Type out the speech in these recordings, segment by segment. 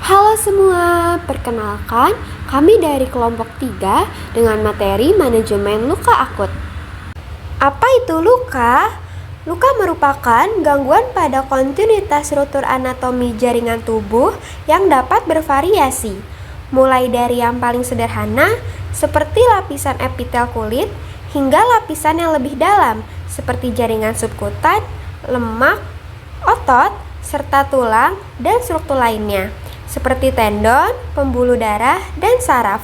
Halo semua, perkenalkan kami dari kelompok 3 dengan materi manajemen luka akut. Apa itu luka? Luka merupakan gangguan pada kontinuitas struktur anatomi jaringan tubuh yang dapat bervariasi, mulai dari yang paling sederhana seperti lapisan epitel kulit hingga lapisan yang lebih dalam seperti jaringan subkutan, lemak, otot, serta tulang dan struktur lainnya seperti tendon, pembuluh darah, dan saraf.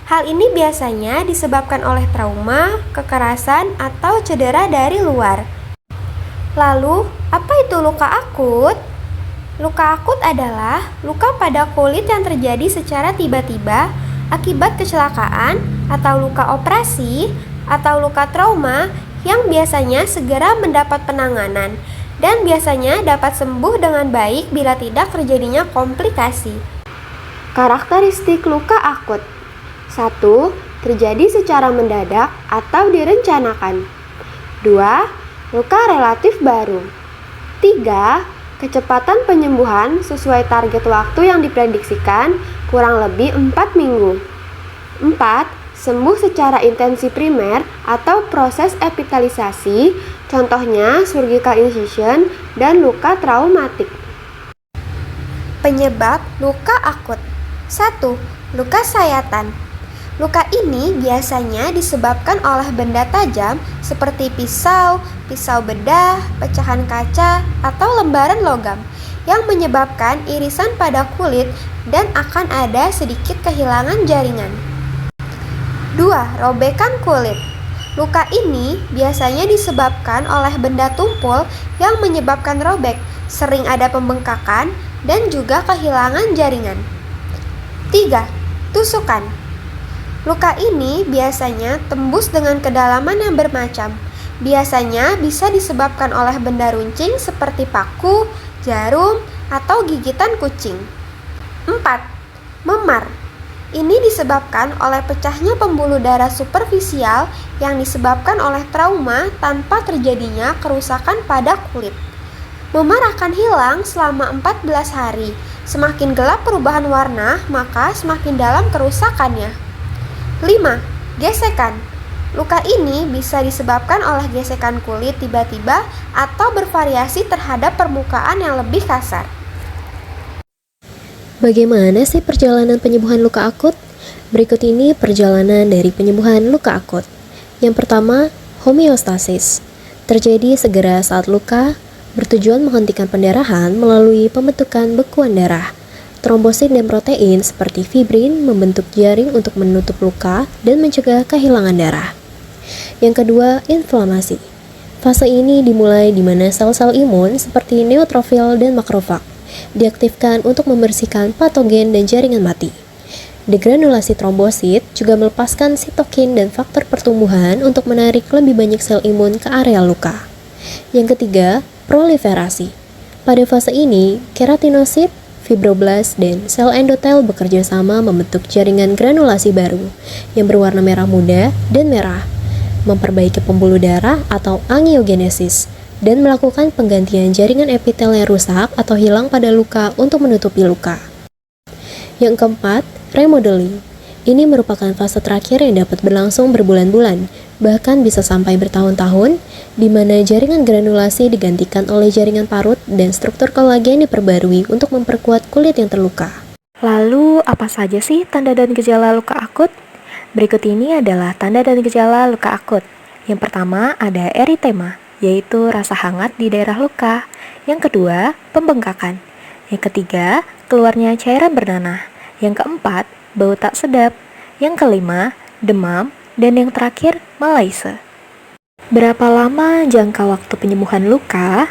Hal ini biasanya disebabkan oleh trauma, kekerasan, atau cedera dari luar. Lalu, apa itu luka akut? Luka akut adalah luka pada kulit yang terjadi secara tiba-tiba akibat kecelakaan atau luka operasi atau luka trauma yang biasanya segera mendapat penanganan dan biasanya dapat sembuh dengan baik bila tidak terjadinya komplikasi. Karakteristik luka akut. 1. Terjadi secara mendadak atau direncanakan. 2. Luka relatif baru. 3. Kecepatan penyembuhan sesuai target waktu yang diprediksikan kurang lebih 4 minggu. 4. Sembuh secara intensi primer atau proses epitalisasi, contohnya surgical incision dan luka traumatik. Penyebab luka akut. 1. Luka sayatan. Luka ini biasanya disebabkan oleh benda tajam seperti pisau, pisau bedah, pecahan kaca, atau lembaran logam yang menyebabkan irisan pada kulit dan akan ada sedikit kehilangan jaringan. 2. Robekan kulit. Luka ini biasanya disebabkan oleh benda tumpul yang menyebabkan robek, sering ada pembengkakan, dan juga kehilangan jaringan. 3. Tusukan. Luka ini biasanya tembus dengan kedalaman yang bermacam. Biasanya bisa disebabkan oleh benda runcing seperti paku, jarum, atau gigitan kucing. 4. Memar. Ini disebabkan oleh pecahnya pembuluh darah superfisial yang disebabkan oleh trauma tanpa terjadinya kerusakan pada kulit. Memar akan hilang selama 14 hari. Semakin gelap perubahan warna, maka semakin dalam kerusakannya. 5. Gesekan. Luka ini bisa disebabkan oleh gesekan kulit tiba-tiba atau bervariasi terhadap permukaan yang lebih kasar. Bagaimana sih perjalanan penyembuhan luka akut? Berikut ini perjalanan dari penyembuhan luka akut. Yang pertama, homeostasis. Terjadi segera saat luka, bertujuan menghentikan pendarahan melalui pembentukan bekuan darah. Trombosit dan protein seperti fibrin membentuk jaring untuk menutup luka dan mencegah kehilangan darah. Yang kedua, inflamasi. Fase ini dimulai di mana sel-sel imun seperti neutrofil dan makrofag diaktifkan untuk membersihkan patogen dan jaringan mati. Degranulasi trombosit juga melepaskan sitokin dan faktor pertumbuhan untuk menarik lebih banyak sel imun ke area luka. Yang ketiga, proliferasi. Pada fase ini, keratinosit, fibroblast, dan sel endotel bekerja sama membentuk jaringan granulasi baru yang berwarna merah muda dan merah, memperbaiki pembuluh darah atau angiogenesis, dan melakukan penggantian jaringan epitel yang rusak atau hilang pada luka untuk menutupi luka. Yang keempat, remodeling. Ini merupakan fase terakhir yang dapat berlangsung berbulan-bulan, bahkan bisa sampai bertahun-tahun, di mana jaringan granulasi digantikan oleh jaringan parut dan struktur kolagen diperbarui untuk memperkuat kulit yang terluka. Lalu, apa saja sih tanda dan gejala luka akut? Berikut ini adalah tanda dan gejala luka akut. Yang pertama ada eritema, yaitu rasa hangat di daerah luka. Yang kedua, pembengkakan. Yang ketiga, keluarnya cairan bernanah. Yang keempat, bau tak sedap. Yang kelima, demam. Dan yang terakhir, malaise. Berapa lama jangka waktu penyembuhan luka?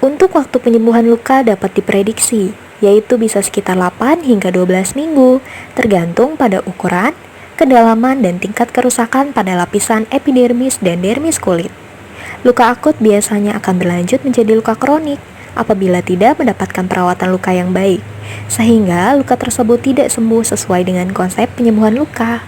Untuk waktu penyembuhan luka dapat diprediksi, yaitu bisa sekitar 8 hingga 12 minggu, tergantung pada ukuran, kedalaman, dan tingkat kerusakan pada lapisan epidermis dan dermis kulit. Luka akut biasanya akan berlanjut menjadi luka kronik apabila tidak mendapatkan perawatan luka yang baik, sehingga luka tersebut tidak sembuh sesuai dengan konsep penyembuhan luka.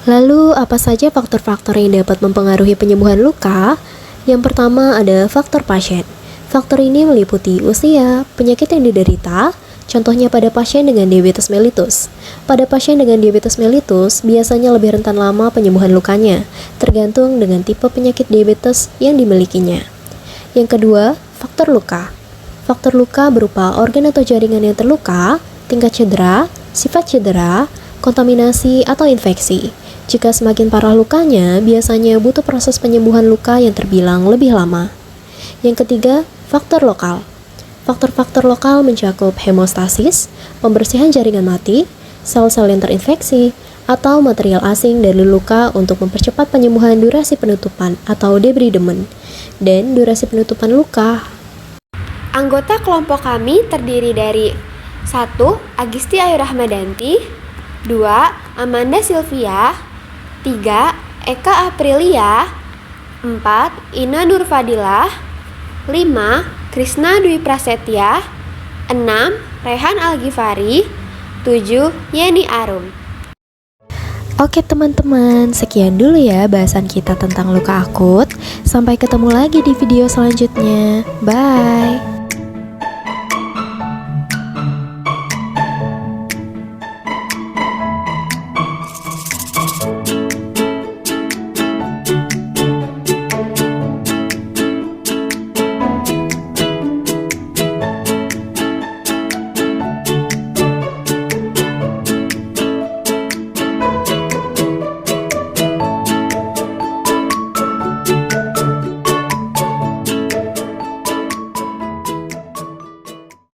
Lalu, apa saja faktor-faktor yang dapat mempengaruhi penyembuhan luka? Yang pertama ada faktor pasien. Faktor ini meliputi usia, penyakit yang diderita, Contohnya pada pasien dengan diabetes mellitus. Pada pasien dengan diabetes mellitus, biasanya lebih rentan lama penyembuhan lukanya, tergantung dengan tipe penyakit diabetes yang dimilikinya. Yang kedua, faktor luka. Faktor luka berupa organ atau jaringan yang terluka, tingkat cedera, sifat cedera, kontaminasi, atau infeksi. Jika semakin parah lukanya, biasanya butuh proses penyembuhan luka yang terbilang lebih lama. Yang ketiga, faktor lokal. Faktor-faktor lokal mencakup hemostasis, pembersihan jaringan mati, sel-sel yang terinfeksi, atau material asing dari luka untuk mempercepat penyembuhan durasi penutupan atau debridement, dan durasi penutupan luka. Anggota kelompok kami terdiri dari 1. Agisti Ayu Rahmadanti, 2. Amanda Sylvia, 3. Eka Aprilia, 4. Ina Nurfadilah, 5. Krisna Dwi Prasetya, 6. Rehan Algifari, 7. Yeni Arum. Oke teman-teman, sekian dulu ya bahasan kita tentang luka akut. Sampai ketemu lagi di video selanjutnya. Bye.